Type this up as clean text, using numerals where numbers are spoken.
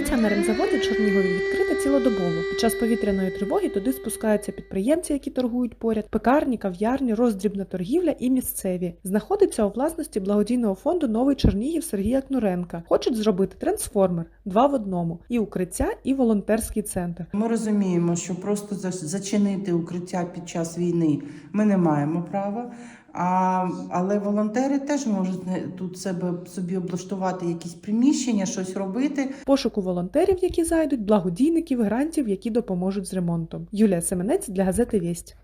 укриття на ремзаводі Чернігові відкрите цілодобово. Під час повітряної тривоги туди спускаються підприємці, які торгують поряд, пекарні, кав'ярні, роздрібна торгівля і місцеві. Знаходиться у власності благодійного фонду «Новий Чернігів» Сергія Кнуренка. Хочуть зробити трансформер 2 в 1 – і укриття, і волонтерський центр. Ми розуміємо, що просто зачинити укриття під час війни ми не маємо права. Але волонтери теж можуть тут собі облаштувати якісь приміщення, щось робити. Пошуку волонтерів, які зайдуть, благодійників, грантів, які допоможуть з ремонтом. Юлія Семенець для газети «Вість».